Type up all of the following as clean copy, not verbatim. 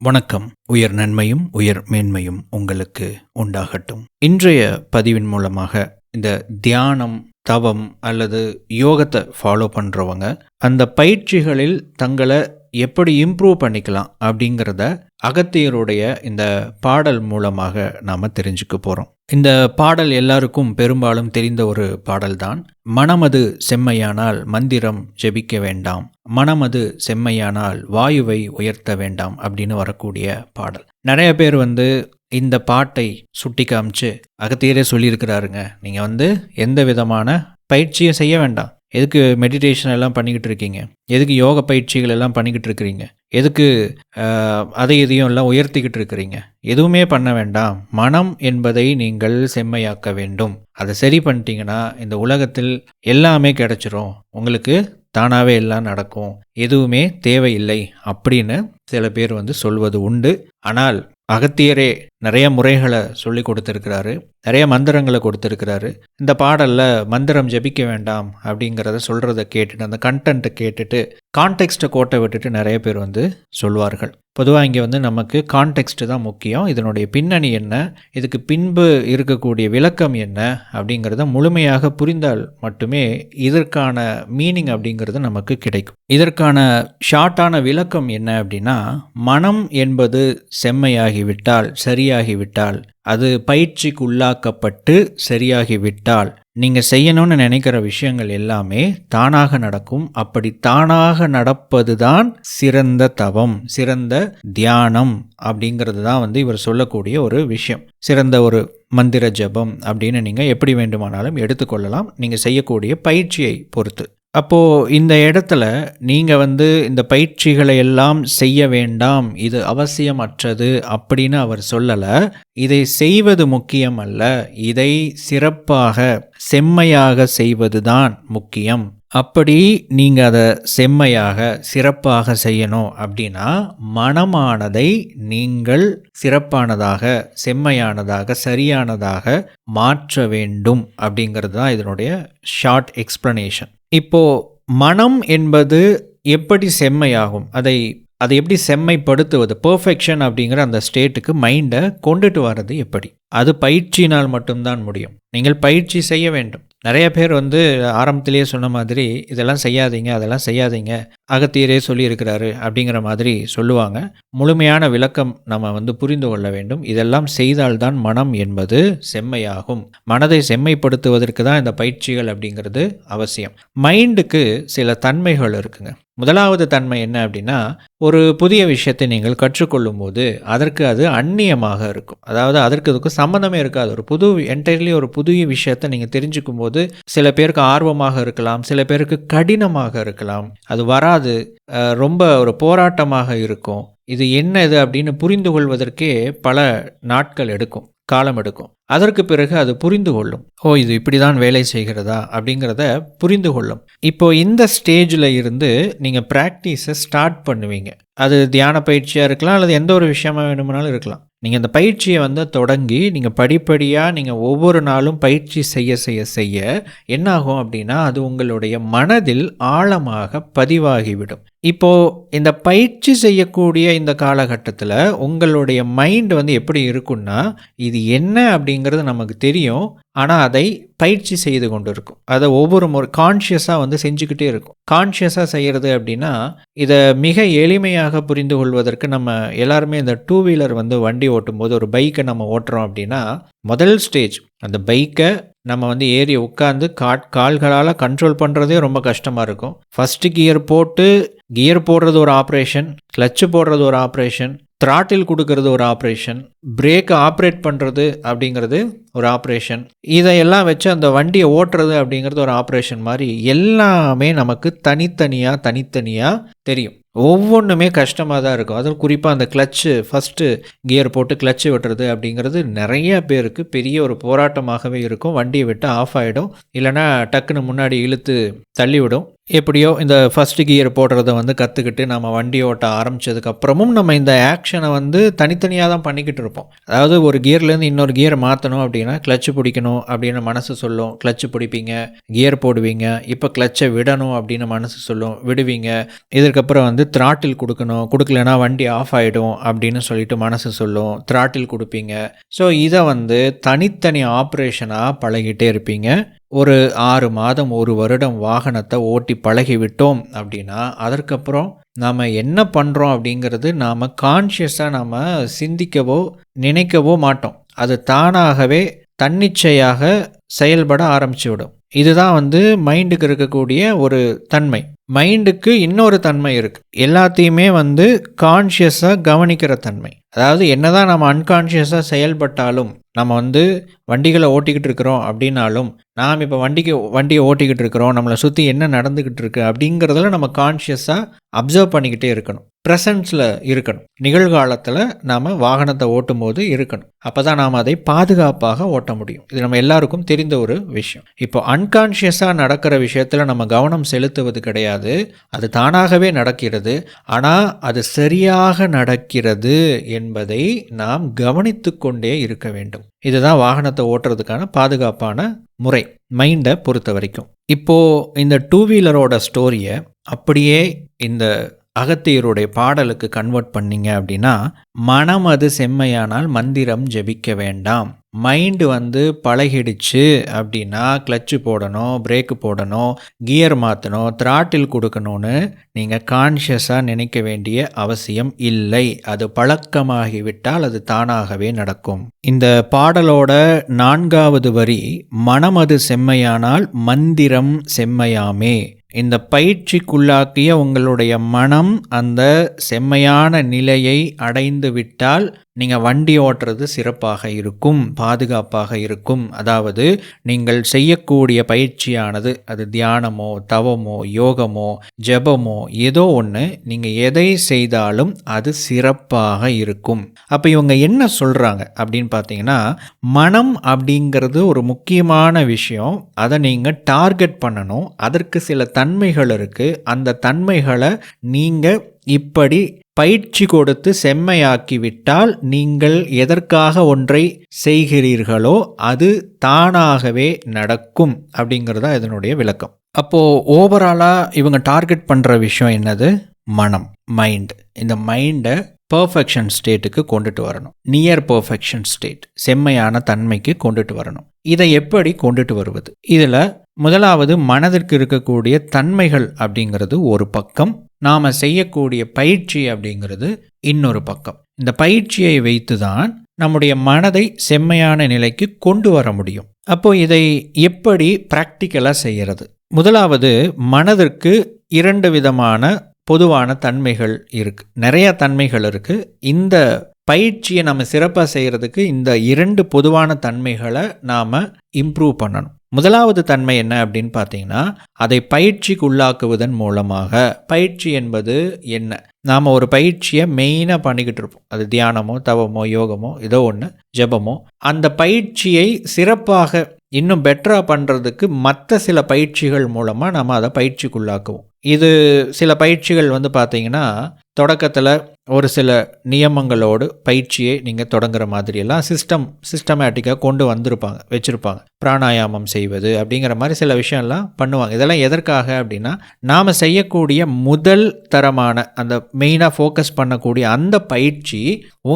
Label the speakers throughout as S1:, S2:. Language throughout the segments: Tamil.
S1: வணக்கம். உயர் நன்மையும் உயர் மேன்மையும் உங்களுக்கு உண்டாகட்டும். இன்றைய பதிவின் மூலமாக இந்த தியானம், தவம் அல்லது யோகத்தை ஃபாலோ பண்ணுறவங்க அந்த பயிற்சிகளில் தங்களை எப்படி இம்ப்ரூவ் பண்ணிக்கலாம் அப்படிங்கிறத அகத்தியருடைய இந்த பாடல் மூலமாக நாம் தெரிஞ்சுக்க போகிறோம். இந்த பாடல் எல்லாருக்கும் பெரும்பாலும் தெரிந்த ஒரு பாடல்தான். மனமது செம்மையானால் மந்திரம் ஜெபிக்க வேண்டாம், மனமது செம்மையானால் வாயுவை உயர்த்த வேண்டாம் அப்படின்னு வரக்கூடிய பாடல். நிறைய பேர் இந்த பாட்டை சுட்டி காமிச்சு அகத்தியரே சொல்லியிருக்கிறாருங்க, நீங்கள் எந்த விதமான பயிற்சியும் செய்ய வேண்டாம், எதுக்கு மெடிடேஷன் எல்லாம் பண்ணிக்கிட்டு இருக்கீங்க, எதுக்கு யோக பயிற்சிகள் எல்லாம் பண்ணிக்கிட்டு இருக்கிறீங்க, எதுக்கு அதை இதையும் எல்லாம் உயர்த்திக்கிட்டு இருக்கிறீங்க, எதுவுமே பண்ண வேண்டாம், மனம் என்பதை நீங்கள் செம்மையாக்க வேண்டும். அதை சரி பண்ணிட்டீங்கன்னா இந்த உலகத்தில் எல்லாமே கிடைச்சிரும், உங்களுக்கு தானாகவே எல்லாம் நடக்கும், எதுவுமே தேவையில்லை அப்படின்னு சில பேர் சொல்வது உண்டு. ஆனால் அகத்தியரே நிறைய முறைகளை சொல்லி கொடுத்துருக்கிறாரு, நிறைய மந்திரங்களை கொடுத்துருக்கிறாரு. இந்த பாடலில் மந்திரம் ஜெபிக்க வேண்டாம் அப்படிங்கிறத சொல்கிறத கேட்டுட்டு, அந்த கண்டென்ட்டை கேட்டுட்டு கான்டெக்ஸ்ட்டை கோட்டை விட்டுட்டு நிறைய பேர் சொல்லுவார்கள். பொதுவாக இங்கே நமக்கு கான்டெக்ஸ்ட் தான் முக்கியம். இதனுடைய பின்னணி என்ன, இதுக்கு பின்பு இருக்கக்கூடிய விளக்கம் என்ன அப்படிங்கிறத முழுமையாக புரிந்தால் மட்டுமே இதற்கான மீனிங் அப்படிங்கிறது நமக்கு கிடைக்கும். இதற்கான ஷார்ட்டான விளக்கம் என்ன அப்படின்னா, மனம் என்பது செம்மையாகிவிட்டால், சரியாகிவிட்டால், அது பயிற்சிக்கு உள்ளாக்கப்பட்டு சரியாகிவிட்டால் நீங்கள் செய்யணும்னு நினைக்கிற விஷயங்கள் எல்லாமே தானாக நடக்கும். அப்படி தானாக நடப்பது தான் சிறந்த தவம், சிறந்த தியானம் அப்படிங்கிறது தான் இவர் சொல்லக்கூடிய ஒரு விஷயம். சிறந்த ஒரு மந்திர ஜபம் அப்படின்னு நீங்கள் எப்படி வேண்டுமானாலும் எடுத்துக்கொள்ளலாம், நீங்கள் செய்யக்கூடிய பயிற்சியை பொறுத்து. அப்போது இந்த இடத்துல நீங்கள் இந்த பயிற்சிகளை எல்லாம் செய்ய வேண்டாம், இது அவசியமற்றது அப்படின்னு அவர் சொல்லலை. இதை செய்வது முக்கியம் அல்ல, இதை சிறப்பாக செம்மையாக செய்வது தான் முக்கியம். அப்படி நீங்கள் அதை செம்மையாக சிறப்பாக செய்யணும் அப்படின்னா மனமானதை நீங்கள் சிறப்பானதாக, செம்மையானதாக, சரியானதாக மாற்ற வேண்டும் அப்படிங்கிறது தான் இதனுடைய ஷார்ட் எக்ஸ்பிளனேஷன். இப்போது மனம் என்பது எப்படி செம்மையாகும், அதை எப்படி செம்மைப்படுத்துவது, பெர்ஃபெக்ஷன் அப்படிங்கிற அந்த ஸ்டேட்டுக்கு மைண்டை கொண்டுட்டு வர்றது எப்படி, அது பயிற்சினால் மட்டும்தான் முடியும். நீங்கள் பயிற்சி செய்ய வேண்டும். நிறைய பேர் ஆரம்பத்திலேயே சொன்ன மாதிரி இதெல்லாம் செய்யாதீங்க, அதெல்லாம் செய்யாதீங்க, அகத்தியரே சொல்லியிருக்கிறாரு அப்படிங்கிற மாதிரி சொல்லுவாங்க. முழுமையான விளக்கம் நம்ம புரிந்து கொள்ள வேண்டும். இதெல்லாம் செய்தால்தான் மனம் என்பது செம்மையாகும். மனதை செம்மைப்படுத்துவதற்கு தான் இந்த பயிற்சிகள் அப்படிங்கிறது அவசியம். மைண்டுக்கு சில தன்மைகள் இருக்குங்க. முதலாவது தன்மை என்ன அப்படின்னா, ஒரு புதிய விஷயத்தை நீங்கள் கற்றுக்கொள்ளும் போது அதற்கு அது அந்நியமாக இருக்கும். அதாவது அதற்கு இதுக்கு சம்மந்தமே இருக்காது. என்டையர்லி ஒரு புதிய விஷயத்தை நீங்கள் தெரிஞ்சுக்கும் போது சில பேருக்கு ஆர்வமாக இருக்கலாம், சில பேருக்கு கடினமாக இருக்கலாம், அது வராது, ரொம்ப ஒரு போராட்டமாக இருக்கும். இது என்ன இது அப்படின்னு புரிந்து கொள்வதற்கே பல நாட்கள் எடுக்கும், காலம் எடுக்கும். அதற்கு பிறகு அது புரிந்து கொள்ளும், ஓ இது இப்படி தான் வேலை செய்கிறதா அப்படிங்கிறத புரிந்து கொள்ளும். இப்போ இந்த ஸ்டேஜில் இருந்து நீங்கள் ப்ராக்டிஸை ஸ்டார்ட் பண்ணுவீங்க. அது தியான பயிற்சியாக இருக்கலாம், அல்லது எந்த ஒரு விஷயமா வேணுமானாலும் இருக்கலாம். நீங்கள் அந்த பயிற்சியை தொடங்கி நீங்கள் படிப்படியாக நீங்கள் ஒவ்வொரு நாளும் பயிற்சி செய்ய செய்ய செய்ய என்னாகும் அப்படின்னா அது உங்களுடைய மனதில் ஆழமாக பதிவாகிவிடும். இப்போது இந்த பயிற்சி செய்யக்கூடிய இந்த காலகட்டத்தில் உங்களுடைய மைண்ட் எப்படி இருக்குன்னா, இது என்ன அப்படிங்கிறது நமக்கு தெரியும், ஆனால் அதை பயிற்சி செய்து கொண்டு இருக்கும். அதை ஒவ்வொரு முறை கான்ஷியஸாக செஞ்சுக்கிட்டே இருக்கும். கான்ஷியஸாக செய்கிறது அப்படின்னா இதை மிக எளிமையாக புரிந்து கொள்வதற்கு, நம்ம எல்லாருமே இந்த 2 வீலர் வண்டி ஓட்டும்போது ஒரு பைக்கை நம்ம ஓட்டுறோம் அப்படின்னா முதல் ஸ்டேஜ் அந்த பைக்கை நம்ம ஏறி உட்காந்து கால்களால் கண்ட்ரோல் பண்ணுறதே ரொம்ப கஷ்டமாக இருக்கும். ஃபஸ்ட்டு கியர் போடுறது ஒரு ஆப்ரேஷன், கிளச்சு போடுறது ஒரு ஆப்ரேஷன், த்ராட்டில் கொடுக்கறது ஒரு ஆப்ரேஷன், பிரேக்கை ஆப்ரேட் பண்ணுறது அப்படிங்கிறது ஒரு ஆப்ரேஷன், இதையெல்லாம் வச்சு அந்த வண்டியை ஓட்டுறது அப்படிங்கிறது ஒரு ஆப்ரேஷன் மாதிரி எல்லாமே நமக்கு தனித்தனியாக தெரியும். ஒவ்வொன்றுமே கஷ்டமாக தான் இருக்கும். அதுவும் குறிப்பாக அந்த கிளச்சு, ஃபஸ்ட்டு கியர் போட்டு கிளச்சு விட்டுறது அப்படிங்கிறது நிறைய பேருக்கு பெரிய ஒரு போராட்டமாகவே இருக்கும். வண்டியை விட்டு ஆஃப் ஆகிடும், இல்லைனா டக்குன்னு முன்னாடி இழுத்து தள்ளிவிடும். எப்படியோ இந்த ஃபஸ்ட்டு கியர் போடுறத வந்து கற்றுக்கிட்டு நம்ம வண்டி ஓட்ட ஆரம்பித்ததுக்கப்புறமும் நம்ம இந்த ஆக்ஷனை வந்து தனித்தனியாக தான் பண்ணிக்கிட்டு இருப்போம். அதாவது ஒரு கியர்லேருந்து இன்னொரு கியரை மாற்றணும் அப்படின்னா கிளச்சு பிடிக்கணும் அப்படின்னு மனசு சொல்லும், கிளச்சு பிடிப்பீங்க, கியர் போடுவீங்க. இப்போ கிளச்சை விடணும் அப்படின்னு மனசு சொல்லும், விடுவீங்க. இதற்கப்புறம் வந்து த்ராட்டில் கொடுக்கணும், கொடுக்கலனா வண்டி ஆஃப் ஆகிடும் அப்படின்னு சொல்லிட்டு மனசு சொல்லும், த்ராட்டில் கொடுப்பீங்க. ஸோ இதை வந்து தனித்தனி ஆப்ரேஷனாக பழகிட்டே இருப்பீங்க. ஒரு 6 மாதம் 1 வருடம் வாகனத்தை ஓட்டி பழகி விட்டோம் அப்படின்னா அதற்கப்புறம் நாம் என்ன பண்ணுறோம் அப்படிங்கிறது நாம் கான்ஷியஸாக நாம் சிந்திக்கவோ நினைக்கவோ மாட்டோம். அது தானாகவே தன்னிச்சையாக செயல்பட ஆரம்பிச்சு விடும். இதுதான் வந்து மைண்டுக்கு இருக்கக்கூடிய ஒரு தன்மை. மைண்டுக்கு இன்னொரு தன்மை இருக்குது, எல்லாத்தையுமே வந்து கான்ஷியஸாக கவனிக்கிற தன்மை. அதாவது என்னதான் நம்ம அன்கான்ஷியஸாக செயல்பட்டாலும், நம்ம வந்து வண்டிகளை ஓட்டிக்கிட்டு இருக்கிறோம் அப்படின்னாலும், நாம் இப்போ வண்டியை ஓட்டிக்கிட்டு இருக்கிறோம், நம்மளை சுற்றி என்ன நடந்துக்கிட்டு இருக்கு அப்படிங்கிறதுல நம்ம கான்ஷியஸாக அப்சர்வ் பண்ணிக்கிட்டே இருக்கணும், ப்ரெசன்ஸில் இருக்கணும். நிகழ்காலத்தில் நாம் வாகனத்தை ஓட்டும் போது இருக்கணும். அப்போ தான் நாம் அதை பாதுகாப்பாக ஓட்ட முடியும். இது நம்ம எல்லாருக்கும் தெரிந்த ஒரு விஷயம். இப்போ அன்கான்ஷியஸாக நடக்கிற விஷயத்தில் நம்ம கவனம் செலுத்துவது கிடையாது, அது தானாகவே நடக்கிறது. ஆனால் அது சரியாக நடக்கிறது என்பதை நாம் கவனித்து கொண்டே இருக்க வேண்டும். இதுதான் வாகனத்தை ஓட்டுறதுக்கான பாதுகாப்பான முறை, மைண்டை பொறுத்த வரைக்கும். இப்போது இந்த 2 வீலரோட ஸ்டோரியை அப்படியே இந்த அகத்தியருடைய பாடலுக்கு கன்வெர்ட் பண்ணிங்க அப்படின்னா, மனம் அது செம்மையானால் மந்திரம் ஜபிக்க வேண்டாம். மைண்டு வந்து பழகிடுச்சு அப்படின்னா கிளச்சு போடணும், பிரேக்கு போடணும், கியர் மாற்றணும், த்ராட்டில் கொடுக்கணும்னு நீங்கள் கான்ஷியஸாக நினைக்க வேண்டிய அவசியம் இல்லை. அது பழக்கமாகிவிட்டால் அது தானாகவே நடக்கும். இந்த பாடலோட 4வது வரி, மனம் அது செம்மையானால் மந்திரம் செம்மையாமே. இந்த பயிற்சிக்குள்ளாக்கிய உங்களுடைய மனம் அந்த செம்மையான நிலையை அடைந்து விட்டால் நீங்கள் வண்டி ஓட்டுறது சிறப்பாக இருக்கும், பாதுகாப்பாக இருக்கும். அதாவது நீங்கள் செய்யக்கூடிய பயிற்சியானது, அது தியானமோ தவமோ யோகமோ ஜபமோ ஏதோ ஒன்று, நீங்கள் எதை செய்தாலும் அது சிறப்பாக இருக்கும். அப்போ இவங்க என்ன சொல்கிறாங்க அப்படின்னு பார்த்தீங்கன்னா, மனம் அப்படிங்கிறது ஒரு முக்கியமான விஷயம். அதை நீங்கள் டார்கெட் பண்ணணும். அதற்கு சில தன்மைகள் இருக்குது. அந்த தன்மைகளை நீங்கள் இப்படி பயிற்சி கொடுத்து செம்மையாக்கிவிட்டால் நீங்கள் எதற்காக ஒன்றை செய்கிறீர்களோ அது தானாகவே நடக்கும் அப்படிங்கிறதா இதனுடைய விளக்கம். அப்போது ஓவராலாக இவங்க டார்கெட் பண்ணுற விஷயம் என்னது? மனம், மைண்ட். இந்த மைண்டை பர்ஃபெக்ஷன் ஸ்டேட்டுக்கு கொண்டுட்டு வரணும், நியர் பர்ஃபெக்ஷன் ஸ்டேட், செம்மையான தன்மைக்கு கொண்டுட்டு வரணும். இதை எப்படி கொண்டுட்டு வருவது? இதில் முதலாவது மனதிற்கு இருக்கக்கூடிய தன்மைகள் அப்படிங்கிறது ஒரு பக்கம், நாம் செய்யக்கூடிய பயிற்சி அப்படிங்கிறது இன்னொரு பக்கம். இந்த பயிற்சியை வைத்து தான் நம்முடைய மனதை செம்மையான நிலைக்கு கொண்டு வர முடியும். அப்போ இதை எப்படி ப்ராக்டிக்கலாக செய்கிறது? முதலாவது, மனதிற்கு 2 விதமான பொதுவான தன்மைகள் இருக்குது, நிறைய தன்மைகள் இருக்குது. இந்த பயிற்சியை நம்ம சிறப்பாக செய்கிறதுக்கு இந்த 2 பொதுவான தன்மைகளை நாம் இம்ப்ரூவ் பண்ணணும். முதலாவது தன்மை என்ன அப்படின்னு பார்த்தீங்கன்னா, அதை பயிற்சிக்கு உள்ளாக்குவதன் மூலமாக. பயிற்சி என்பது என்ன? நாம் ஒரு பயிற்சியை மெயினாக பண்ணிக்கிட்டு இருப்போம், அது தியானமோ தவமோ யோகமோ ஏதோ ஒன்று, ஜபமோ. அந்த பயிற்சியை சிறப்பாக இன்னும் பெட்டராக பண்ணுறதுக்கு மற்ற சில பயிற்சிகள் மூலமாக நம்ம அதை பயிற்சிக்குள்ளாக்குவோம். இது சில பயிற்சிகள் வந்து பார்த்தீங்கன்னா, தொடக்கத்தில் ஒரு சில நியமங்களோடு பயிற்சியை நீங்கள் தொடங்குற மாதிரியெல்லாம் சிஸ்டமேட்டிக்காக கொண்டு வச்சுருப்பாங்க. பிராணாயாமம் செய்வது அப்படிங்கிற மாதிரி சில விஷயம்லாம் பண்ணுவாங்க. இதெல்லாம் எதற்காக அப்படின்னா, நாம் செய்யக்கூடிய முதல் தரமான அந்த மெயினாக ஃபோக்கஸ் பண்ணக்கூடிய அந்த பயிற்சி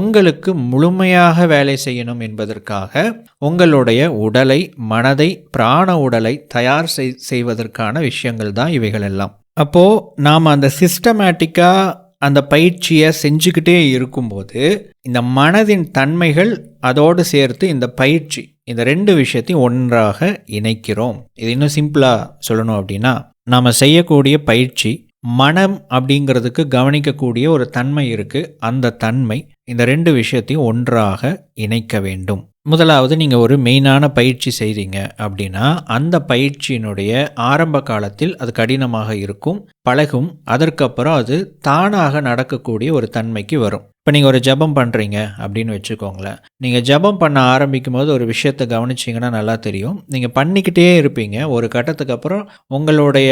S1: உங்களுக்கு முழுமையாக வேலை செய்யணும் என்பதற்காக உங்களுடைய உடலை, மனதை, பிராண உடலை தயார் செய்வதற்கான விஷயங்கள் தான் இவைகள் எல்லாம். அப்போது நாம் அந்த சிஸ்டமேட்டிக்காக அந்த பயிற்சியை செஞ்சுக்கிட்டே இருக்கும்போது இந்த மனதின் தன்மைகள் அதோடு சேர்த்து இந்த பயிற்சி, இந்த 2 விஷயத்தையும் ஒன்றாக இணைக்கிறோம். இது இன்னும் சிம்பிளாக சொல்லணும் அப்படின்னா, நாம் செய்யக்கூடிய பயிற்சி மனம் அப்படிங்கிறதுக்கு கவனிக்கக்கூடிய ஒரு தன்மை இருக்குது. அந்த தன்மை இந்த 2 விஷயத்தையும் ஒன்றாக இணைக்க வேண்டும். முதலாவது, நீங்கள் ஒரு மெயினான பயிற்சி செய்கிறீங்க அப்படின்னா, அந்த பயிற்சியினுடைய ஆரம்ப காலத்தில் அது கடினமாக இருக்கும், பழகும். அதற்கப்புறம் அது தானாக நடக்கக்கூடிய ஒரு தன்மைக்கு வரும். இப்போ நீங்கள் ஒரு ஜெபம் பண்ணுறீங்க அப்படின்னு வச்சுக்கோங்களேன். நீங்கள் ஜெபம் பண்ண ஆரம்பிக்கும் போது ஒரு விஷயத்தை கவனிச்சிங்கன்னா நல்லா தெரியும். நீங்கள் பண்ணிக்கிட்டே இருப்பீங்க. ஒரு கட்டத்துக்கு அப்புறம் உங்களுடைய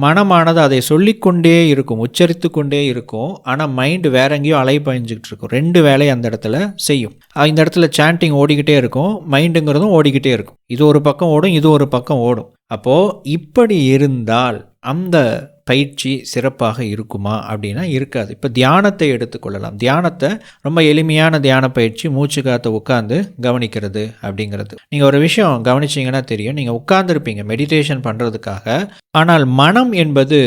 S1: மனமானது அதை சொல்லிக்கொண்டே இருக்கும், உச்சரித்து கொண்டே இருக்கும். ஆனால் மைண்டு வேற எங்கேயோ அலைபாய்ஞ்சிக்கிட்டு இருக்கும். 2 வேலையை அந்த இடத்துல செய்யும். இந்த இடத்துல சாண்டிங் ஓடிக்கிட்டே இருக்கும், மைண்டுங்கிறதும் ஓடிக்கிட்டே இருக்கும். இது ஒரு பக்கம் ஓடும், இது ஒரு பக்கம் ஓடும். அப்போது இப்படி இருந்தால் அந்த பயிற்சி சிறப்பாக இருக்குமா அப்படின்னா இருக்காது. இப்போ தியானத்தை எடுத்துக்கொள்ளலாம். தியானத்தை ரொம்ப எளிமையான தியான பயிற்சி, மூச்சு காற்றை உட்காந்து கவனிக்கிறது அப்படிங்கிறது. நீங்கள் ஒரு விஷயம் கவனிச்சிங்கன்னா தெரியும், நீங்கள் உட்கார்ந்துருப்பீங்க மெடிடேஷன் பண்ணுறதுக்காக, ஆனால் மனம் என்பது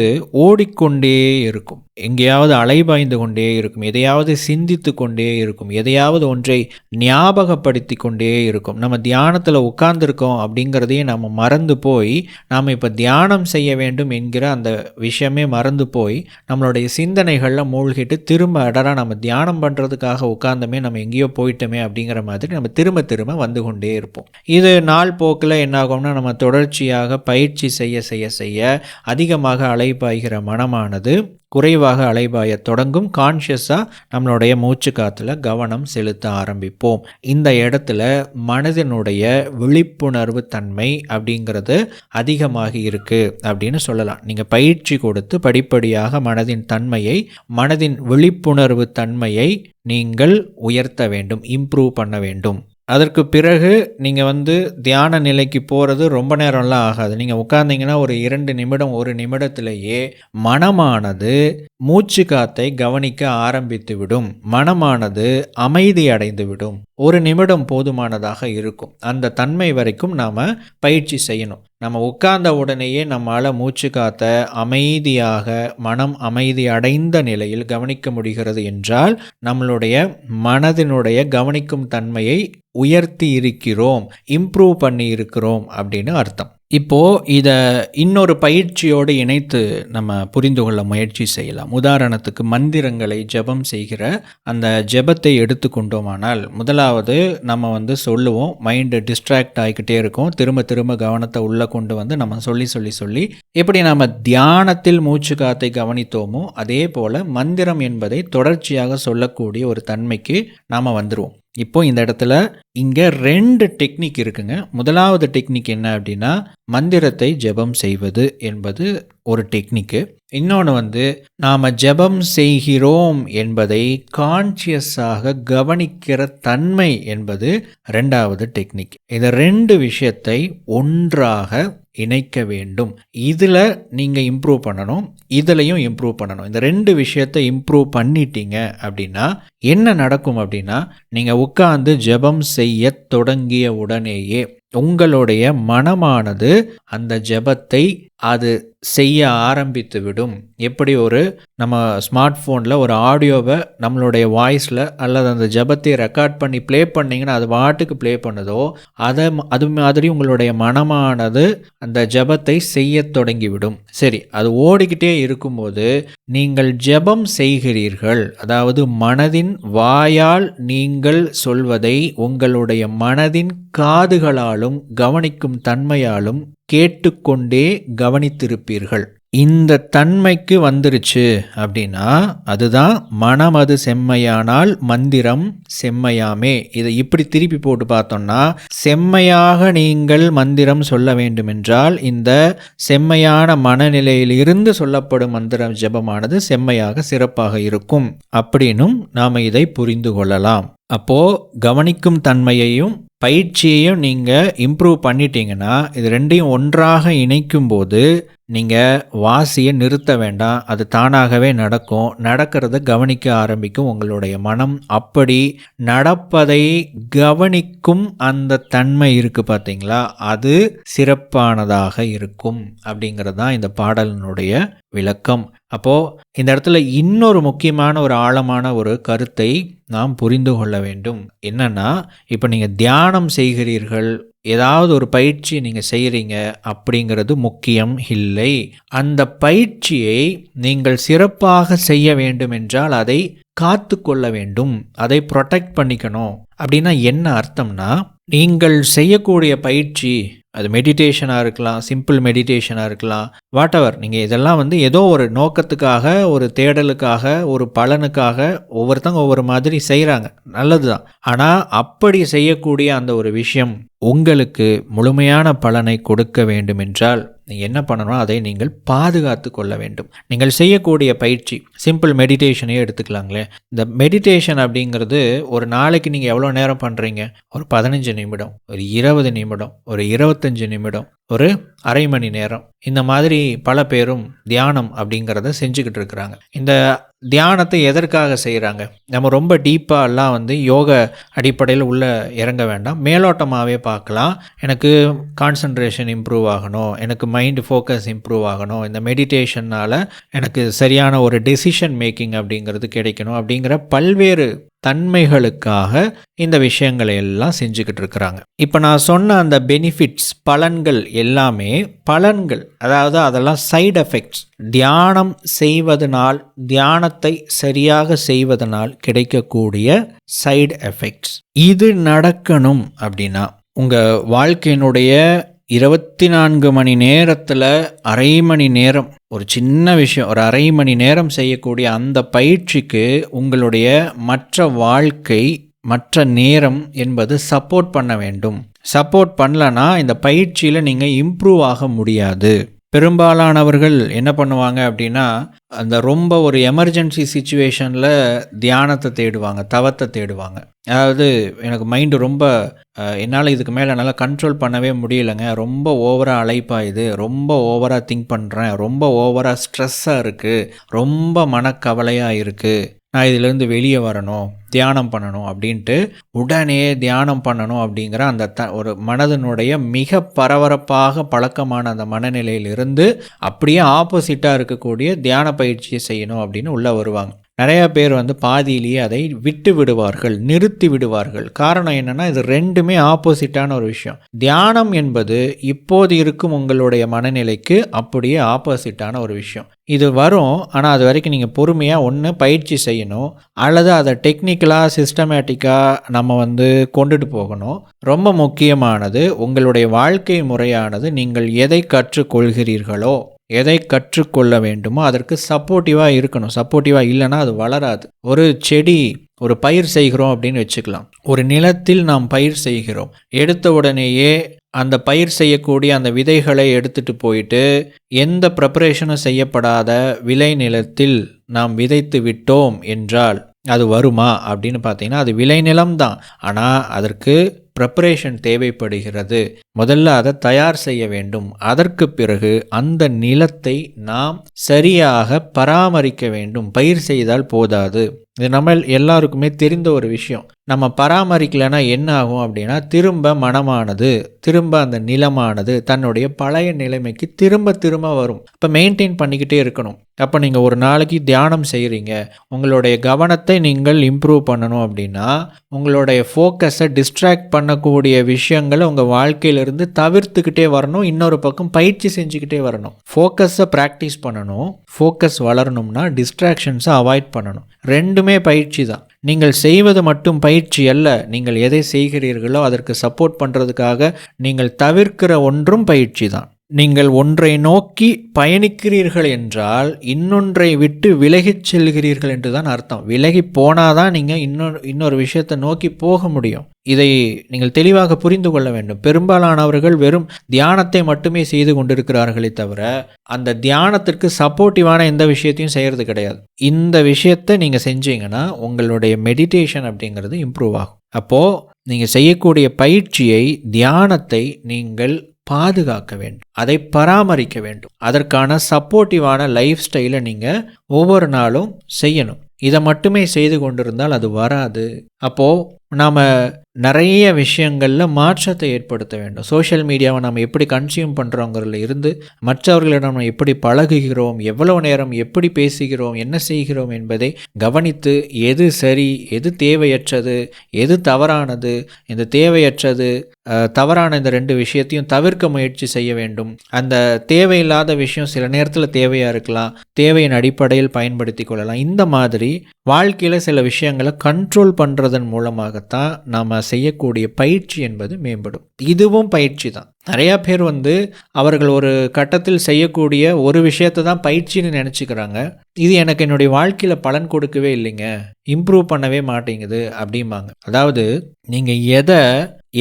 S1: ஓடிக்கொண்டே இருக்கும், எங்கேயாவது அலைபாய்ந்து கொண்டே இருக்கும், எதையாவது சிந்தித்து கொண்டே இருக்கும், எதையாவது ஒன்றை ஞாபகப்படுத்தி கொண்டே இருக்கும். நம்ம தியானத்தில் உட்கார்ந்துருக்கோம் அப்படிங்கிறதையே நம்ம மறந்து போய், நாம் இப்போ தியானம் செய்ய வேண்டும் என்கிற அந்த விஷயமே மறந்து போய் நம்மளுடைய சிந்தனைகளில் மூழ்கிட்டு திரும்ப அடரா நம்ம தியானம் பண்ணுறதுக்காக உட்கார்ந்தமே நம்ம எங்கேயோ போயிட்டோமே அப்படிங்கிற மாதிரி நம்ம திரும்ப திரும்ப வந்து கொண்டே இருப்போம். இது நாள் போக்கில் என்ன ஆகும்னா, நம்ம தொடர்ச்சியாக பயிற்சி செய்ய செய்ய செய்ய அதிகமாக அலைபாய்கிற மனமானது குறைவாக அலைபாய தொடங்கும். கான்ஷியஸாக நம்மளுடைய மூச்சு காற்றுல கவனம் செலுத்த ஆரம்பிப்போம். இந்த இடத்துல மனதினுடைய விழிப்புணர்வு தன்மை அப்படிங்கிறது அதிகமாகி இருக்கு அப்படின்னு சொல்லலாம். நீங்கள் பயிற்சி கொடுத்து படிப்படியாக மனதின் தன்மையை, மனதின் விழிப்புணர்வு தன்மையை நீங்கள் உயர்த்த வேண்டும், இம்ப்ரூவ் பண்ண வேண்டும். அதற்கு பிறகு நீங்கள் தியான நிலைக்கு போகிறது ரொம்ப நேரம்லாம் ஆகாது. நீங்கள் உட்கார்ந்தீங்கன்னா ஒரு 2 நிமிடம், 1 நிமிடத்திலேயே மனமானது மூச்சு காத்தை கவனிக்க ஆரம்பித்து விடும். மனமானது அமைதி அடைந்து விடும். 1 நிமிடம் போதுமானதாக இருக்கும். அந்த தன்மை வரைக்கும் நாம் பயிற்சி செய்யணும். நம்ம உட்கார்ந்த உடனேயே நம்மால் மூச்சு காத்த அமைதியாக, மனம் அமைதி அடைந்த நிலையில் கவனிக்க முடிகிறது என்றால் நம்மளுடைய மனதினுடைய கவனிக்கும் தன்மையை உயர்த்தி இருக்கிறோம், இம்ப்ரூவ் பண்ணி இருக்கிறோம் அப்படின்னு அர்த்தம். இப்போது இதை இன்னொரு பயிற்சியோடு இணைத்து நம்ம புரிந்து கொள்ள முயற்சி செய்யலாம். உதாரணத்துக்கு மந்திரங்களை ஜெபம் செய்கிற அந்த ஜெபத்தை எடுத்துக்கொண்டோமானால், முதலாவது நம்ம சொல்லுவோம், மைண்டு டிஸ்ட்ராக்ட் ஆகிக்கிட்டே இருக்கும், திரும்ப திரும்ப கவனத்தை உள்ளே கொண்டு நம்ம சொல்லி எப்படி நம்ம தியானத்தில் மூச்சு காத்தை கவனித்தோமோ அதே போல் மந்திரம் என்பதை தொடர்ச்சியாக சொல்லக்கூடிய ஒரு தன்மைக்கு நாம் வந்துடுவோம். இப்போ இந்த இடத்துல இங்கே 2 டெக்னிக் இருக்குங்க. முதலாவது டெக்னிக் என்ன அப்படின்னா, மந்திரத்தை ஜெபம் செய்வது என்பது ஒரு டெக்னிக்கு. இன்னொன்று நாம் ஜெபம் செய்கிறோம் என்பதை கான்ஷியஸாக கவனிக்கிற தன்மை என்பது 2வது டெக்னிக். இந்த 2 விஷயத்தை ஒன்றாக இணைக்க வேண்டும். இதில் நீங்கள் இம்ப்ரூவ் பண்ணணும், இதுலையும் இம்ப்ரூவ் பண்ணணும். இந்த 2 விஷயத்தை இம்ப்ரூவ் பண்ணிட்டீங்க அப்படின்னா என்ன நடக்கும் அப்படின்னா, நீங்கள் உட்கார்ந்து ஜெபம் செய்ய தொடங்கிய உடனேயே உங்களுடைய மனமானது அந்த ஜெபத்தை அது செய்ய ஆரம்பித்து விடும். எப்படி நம்ம ஸ்மார்ட் ஃபோனில் ஒரு ஆடியோவை நம்மளுடைய வாய்ஸில் அல்லது அந்த ஜெபத்தை ரெக்கார்ட் பண்ணி ப்ளே பண்ணிங்கன்னா அது பாட்டுக்கு ப்ளே பண்ணுதோ, அது மாதிரி உங்களுடைய மனமானது அந்த ஜெபத்தை செய்ய தொடங்கிவிடும். சரி, அது ஓடிக்கிட்டே இருக்கும்போது நீங்கள் ஜெபம் செய்கிறீர்கள், அதாவது மனதின் வாயால் நீங்கள் சொல்வதை உங்களுடைய மனதின் காதுகளாலும் கவனிக்கும் தன்மையாலும் கேட்டுக்கொண்டே கவனித்திருப்பீர்கள். இந்த தன்மைக்கு வந்துருச்சு அப்படின்னா அதுதான் மனமது செம்மையானால் மந்திரம் செம்மையாமே. இதை இப்படி திருப்பி போட்டு பார்த்தோம்னா, செம்மையாக நீங்கள் மந்திரம் சொல்ல வேண்டுமென்றால் இந்த செம்மையான மனநிலையிலிருந்து சொல்லப்படும் மந்திர ஜெபமானது செம்மையாக சிறப்பாக இருக்கும் அப்படின்னும் நாம் இதை புரிந்து கொள்ளலாம். அப்போது கவனிக்கும் தன்மையையும் பயிற்சியையும் நீங்கள் இம்ப்ரூவ் பண்ணிட்டீங்கன்னா, இது 2ஐயும் ஒன்றாக இணைக்கும் போது நீங்கள் வாசியை நிறுத்த வேண்டாம், அது தானாகவே நடக்கும். நடக்கிறத கவனிக்க ஆரம்பிக்கும் உங்களுடைய மனம். அப்படி நடப்பதை கவனிக்கும் அந்த தன்மை இருக்குது பார்த்தீங்களா, அது சிறப்பானதாக இருக்கும் அப்படிங்கிறது தான் இந்த பாடலினுடைய விளக்கம். அப்போது இந்த இடத்துல இன்னொரு முக்கியமான ஒரு ஆழமான ஒரு கருத்தை நாம் புரிந்து கொள்ள வேண்டும். என்னன்னா, இப்போ நீங்கள் தியானம் செய்கிறீர்கள் ஏதாவது ஒரு பயிற்சி நீங்கள் செய்கிறீங்க அப்படிங்கிறது முக்கியம் இல்லை. அந்த பயிற்சியை நீங்கள் சிறப்பாக செய்ய வேண்டும் என்றால் அதை காத்து கொள்ள வேண்டும், அதை ப்ரொடெக்ட் பண்ணிக்கணும். அப்படின்னா என்ன அர்த்தம்னா, நீங்கள் செய்யக்கூடிய பயிற்சி அது மெடிடேஷனாக இருக்கலாம், சிம்பிள் மெடிடேஷனாக இருக்கலாம், வாட் எவர். நீங்கள் இதெல்லாம் ஏதோ ஒரு நோக்கத்துக்காக, ஒரு தேடலுக்காக, ஒரு பலனுக்காக ஒவ்வொருத்தங்க ஒவ்வொரு மாதிரி செய்கிறாங்க, நல்லது தான். ஆனால் அப்படி செய்யக்கூடிய அந்த ஒரு விஷயம் உங்களுக்கு முழுமையான பலனை கொடுக்க வேண்டும் என்றால் நீங்கள் என்ன பண்ணணும், அதை நீங்கள் பாதுகாத்து கொள்ள வேண்டும். நீங்கள் செய்யக்கூடிய பயிற்சி சிம்பிள் மெடிடேஷனே எடுத்துக்கலாங்களே. இந்த மெடிடேஷன் அப்படிங்கிறது ஒரு நாளைக்கு நீங்கள் எவ்வளோ நேரம் பண்ணுறீங்க? ஒரு 15 நிமிடம், ஒரு 20 நிமிடம், ஒரு 25 நிமிடம், ஒரு அரை மணி நேரம். இந்த மாதிரி பல பேரும் தியானம் அப்படிங்கிறத செஞ்சுக்கிட்டு இருக்கிறாங்க. இந்த தியானத்தை எதற்காக செய்கிறாங்க? நம்ம ரொம்ப டீப்பாலாம் யோக அடிப்படையில் உள்ள இறங்க வேண்டாம், மேலோட்டமாகவே பார்க்கலாம். எனக்கு கான்சன்ட்ரேஷன் இம்ப்ரூவ் ஆகணும், எனக்கு மைண்ட் ஃபோக்கஸ் இம்ப்ரூவ் ஆகணும், இந்த மெடிடேஷனால் எனக்கு சரியான ஒரு டெசிஷன் மேக்கிங் அப்படிங்கிறது கிடைக்கணும் அப்படிங்கிற பல்வேறு தன்மைகளுக்காக இந்த விஷயங்களை எல்லாம் செஞ்சுக்கிட்டு இருக்கிறாங்க. இப்போ நான் சொன்ன அந்த பெனிஃபிட்ஸ், பலன்கள் எல்லாமே பலன்கள், அதாவது அதெல்லாம் சைடு எஃபெக்ட்ஸ். தியானம் செய்வதனால், தியானத்தை சரியாக செய்வதனால் கிடைக்கக்கூடிய சைடு எஃபெக்ட்ஸ். இது நடக்கணும் அப்படின்னா உங்கள் வாழ்க்கையினுடைய 24 மணி நேரத்தில் அரை மணி நேரம், ஒரு சின்ன விஷயம், ஒரு அரை மணி நேரம் செய்யக்கூடிய அந்த பயிற்சிக்கு உங்களுடைய மற்ற வாழ்க்கை, மற்ற நேரம் என்பது சப்போர்ட் பண்ண வேண்டும். சப்போர்ட் பண்ணலன்னா இந்த பயிற்சியில் நீங்கள் இம்ப்ரூவ் ஆக முடியாது. பெரும்பாலானவர்கள் என்ன பண்ணுவாங்க அப்படின்னா, அந்த ரொம்ப ஒரு எமர்ஜென்சி சுச்சுவேஷனில் தியானத்தை தேடுவாங்க, தவத்தை தேடுவாங்க. அதாவது எனக்கு மைண்டு ரொம்ப என்னால் இதுக்கு மேலே என்னால் கண்ட்ரோல் பண்ணவே முடியலைங்க, ரொம்ப ஓவராக அலைப்பாயுது, ரொம்ப ஓவராக திங்க் பண்ணுறேன், ரொம்ப ஓவராக ஸ்ட்ரெஸ்ஸாக இருக்குது, ரொம்ப மனக்கவலையாக இருக்குது, நான் இதிலேருந்து வெளியே வரணும், தியானம் பண்ணணும் அப்படின்ட்டு உடனே தியானம் பண்ணணும் அப்படிங்கிற அந்த ஒரு மனதினுடைய மிக பரபரப்பாக பழக்கமான அந்த மனநிலையிலிருந்து அப்படியே ஆப்போசிட்டாக இருக்கக்கூடிய தியான பயிற்சியை செய்யணும் அப்படின்னு உள்ளே வருவாங்க. நிறைய பேர் பாதியிலேயே அதை விட்டு விடுவார்கள், நிறுத்தி விடுவார்கள். காரணம் என்னென்னா, இது ரெண்டுமே ஆப்போசிட்டான ஒரு விஷயம். தியானம் என்பது இப்போது இருக்கும் உங்களுடைய மனநிலைக்கு அப்படியே ஆப்போசிட்டான ஒரு விஷயம். இது வரும், ஆனால் அது வரைக்கும் நீங்கள் பொறுமையாக ஒன்று பயிற்சி செய்யணும், அல்லது அதை டெக்னிக்கலாக சிஸ்டமேட்டிக்காக நம்ம கொண்டுட்டு போகணும். ரொம்ப முக்கியமானது, உங்களுடைய வாழ்க்கை முறையானது நீங்கள் எதை கற்றுக்கொள்கிறீர்களோ, எதை கற்றுக்கொள்ள வேண்டுமோ அதற்கு சப்போர்ட்டிவாக இருக்கணும். சப்போர்ட்டிவாக இல்லைன்னா அது வளராது. ஒரு செடி, ஒரு பயிர் செய்கிறோம் அப்படின்னு வச்சுக்கலாம். ஒரு நிலத்தில் நாம் பயிர் செய்கிறோம், எடுத்த உடனேயே அந்த பயிர் செய்யக்கூடிய அந்த விதைகளை எடுத்துட்டு போயிட்டு எந்த ப்ரிப்பரேஷனும் செய்யப்படாத விளை நிலத்தில் நாம் விதைத்து விட்டோம் என்றால் அது வருமா அப்படின்னு பார்த்தீங்கன்னா அது விளைநிலம் தான். ஆனால் அதற்கு ப்ரிப்பரேஷன் தேவைப்படுகிறது. முதல்ல அதை தயார் செய்ய வேண்டும். அதற்கு பிறகு அந்த நிலத்தை நாம் சரியாக பராமரிக்க வேண்டும். பயிர் செய்தால் போதாது. இது நம்ம எல்லாருக்குமே தெரிந்த ஒரு விஷயம். நம்ம பராமரிக்கலைன்னா என்ன ஆகும் அப்படின்னா, திரும்ப மனமானது, திரும்ப அந்த நிலமானது தன்னுடைய பழைய நிலைமைக்கு திரும்ப வரும். இப்போ மெயின்டைன் பண்ணிக்கிட்டே இருக்கணும். அப்போ நீங்கள் ஒரு நாளைக்கு தியானம் செய்கிறீங்க, உங்களுடைய கவனத்தை நீங்கள் இம்ப்ரூவ் பண்ணணும் அப்படின்னா, உங்களுடைய ஃபோக்கஸை டிஸ்ட்ராக்ட் பண்ணக்கூடிய விஷயங்களை உங்கள் வாழ்க்கையிலிருந்து தவிர்த்துக்கிட்டே வரணும். இன்னொரு பக்கம் பயிற்சி செஞ்சுக்கிட்டே வரணும். ஃபோக்கஸை ப்ராக்டிஸ் பண்ணணும். ஃபோக்கஸ் வளரணும்னா டிஸ்ட்ராக்ஷன்ஸை அவாய்ட் பண்ணணும். ரெண்டுமே பயிற்சி தான். நீங்கள் செய்வது மட்டும் பயிற்சி அல்ல. நீங்கள் எதை செய்கிறீர்களோ அதற்கு சப்போர்ட் பண்ணுறதுக்காக நீங்கள் தவிர்க்கிற ஒன்றும் பயிற்சி தான். நீங்கள் ஒன்றை நோக்கி பயணிக்கிறீர்கள் என்றால் இன்னொன்றை விட்டு விலகிச் செல்கிறீர்கள் என்று தான் அர்த்தம். விலகி போனாதான் நீங்கள் இன்னொரு விஷயத்தை நோக்கி போக முடியும். இதை நீங்கள் தெளிவாக புரிந்து கொள்ள வேண்டும். பெரும்பாலானவர்கள் வெறும் தியானத்தை மட்டுமே செய்து கொண்டிருக்கிறார்களே தவிர அந்த தியானத்திற்கு சப்போர்ட்டிவான எந்த விஷயத்தையும் செய்கிறது கிடையாது. இந்த விஷயத்தை நீங்கள் செஞ்சீங்கன்னா உங்களுடைய மெடிடேஷன் அப்படிங்கிறது இம்ப்ரூவ் ஆகும். அப்போது நீங்கள் செய்யக்கூடிய பயிற்சியை, தியானத்தை நீங்கள் பாதுகாக்க வேண்டும், அதை பராமரிக்க வேண்டும். அதற்கான சப்போர்ட்டிவான லைஃப் ஸ்டைலை நீங்கள் ஒவ்வொரு நாளும் செய்யணும். இதை மட்டுமே செய்து கொண்டிருந்தால் அது வராது. அப்போது நாம் நிறைய விஷயங்களில் மாற்றத்தை ஏற்படுத்த வேண்டும். சோஷியல் மீடியாவை நம்ம எப்படி கன்சியூம் பண்ணுறோங்கிறதுல இருந்து மற்றவர்களிடம் நம்ம எப்படி பழகுகிறோம், எவ்வளவு நேரம் எப்படி பேசுகிறோம், என்ன செய்கிறோம் என்பதை கவனித்து எது சரி, எது தேவையற்றது, எது தவறானது, இந்த தேவையற்றது தவறான இந்த 2 விஷயத்தையும் தவிர்க்க முயற்சி செய்ய வேண்டும். அந்த தேவையில்லாத விஷயம் சில நேரத்தில் தேவையாக இருக்கலாம், தேவையின் அடிப்படையில் பயன்படுத்தி கொள்ளலாம். இந்த மாதிரி வாழ்க்கையில் சில விஷயங்களை கண்ட்ரோல் பண்ணுறதன் மூலமாகத்தான் நாம் செய்யக்கூடிய பயிற்சி என்பது மேம்படும். இதுவும் பயிற்சி தான். நிறையா பேர் அவர்கள் ஒரு கட்டத்தில் செய்யக்கூடிய ஒரு விஷயத்தை தான் பயிற்சின்னு நினச்சிக்கிறாங்க. இது எனக்கு என்னுடைய வாழ்க்கையில் பலன் கொடுக்கவே இல்லைங்க, இம்ப்ரூவ் பண்ணவே மாட்டேங்குது அப்படிம்பாங்க. அதாவது நீங்கள்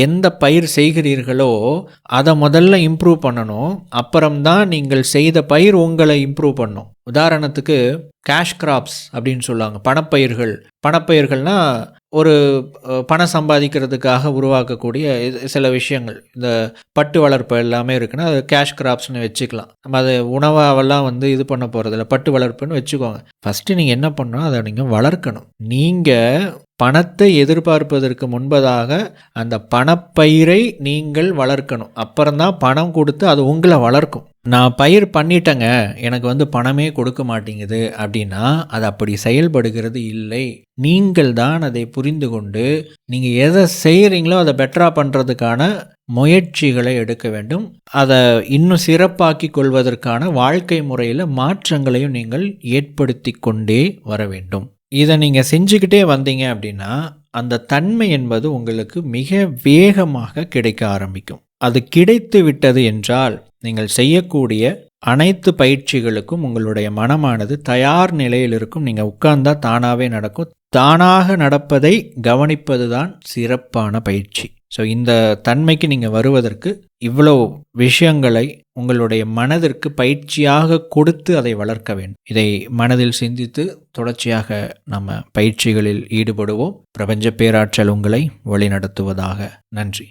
S1: எந்த பயிர் செய்கிறீர்களோ அதை முதல்ல இம்ப்ரூவ் பண்ணணும், அப்புறம்தான் நீங்கள் செய்த பயிர் உங்களை இம்ப்ரூவ் பண்ணும். உதாரணத்துக்கு கேஷ் கிராப்ஸ் அப்படின்னு சொல்லுவாங்க, பணப்பயிர்கள்னால் ஒரு பணம் சம்பாதிக்கிறதுக்காக உருவாக்கக்கூடிய சில விஷயங்கள். இந்த பட்டு வளர்ப்பு எல்லாமே இருக்குன்னா அது கேஷ் கிராப்ஸ்னு வச்சுக்கலாம். நம்ம அது உணவாவெல்லாம் இது பண்ண போகிறதில்ல, பட்டு வளர்ப்புன்னு வச்சுக்கோங்க. ஃபஸ்ட்டு நீங்கள் என்ன பண்ணணும், அதை நீங்கள் வளர்க்கணும். நீங்கள் பணத்தை எதிர்பார்ப்பதற்கு முன்பதாக அந்த பணப்பயிரை நீங்கள் வளர்க்கணும். அப்புறம்தான் பணம் கொடுத்து அது உங்களை வளர்க்கும். நான் பயிர் பண்ணிட்டேங்க, எனக்கு பணமே கொடுக்க மாட்டேங்குது அப்படின்னா அது அப்படி செயல்படுகிறது இல்லை. நீங்கள் தான் அதை புரிந்து கொண்டு நீங்கள் எதை செய்கிறீங்களோ அதை பெட்டராக பண்ணுறதுக்கான முயற்சிகளை எடுக்க வேண்டும். அதை இன்னும் சிறப்பாக்கி கொள்வதற்கான வாழ்க்கை முறையில் மாற்றங்களையும் நீங்கள் ஏற்படுத்தி கொண்டே வர வேண்டும். இதை நீங்கள் செஞ்சுக்கிட்டே வந்தீங்க அப்படின்னா அந்த தன்மை என்பது உங்களுக்கு மிக வேகமாக கிடைக்க ஆரம்பிக்கும். அது கிடைத்து விட்டது என்றால் நீங்கள் செய்யக்கூடிய அனைத்து பயிற்சிகளுக்கும் உங்களுடைய மனமானது தயார் நிலையில் இருக்கும். நீங்கள் உட்கார்ந்தா தானாகவே நடக்கும். தானாக நடப்பதை கவனிப்பது தான் சிறப்பான பயிற்சி. ஸோ இந்த தன்மைக்கு நீங்கள் வருவதற்கு இவ்வளோ விஷயங்களை உங்களுடைய மனதிற்கு பயிற்சியாக கொடுத்து அதை வளர்க்க வேண்டும். இதை மனதில் சிந்தித்து தொடர்ச்சியாக நம்ம பயிற்சிகளில் ஈடுபடுவோம். பிரபஞ்ச பேராற்றல் உங்களை வழிநடத்துவதாக. நன்றி.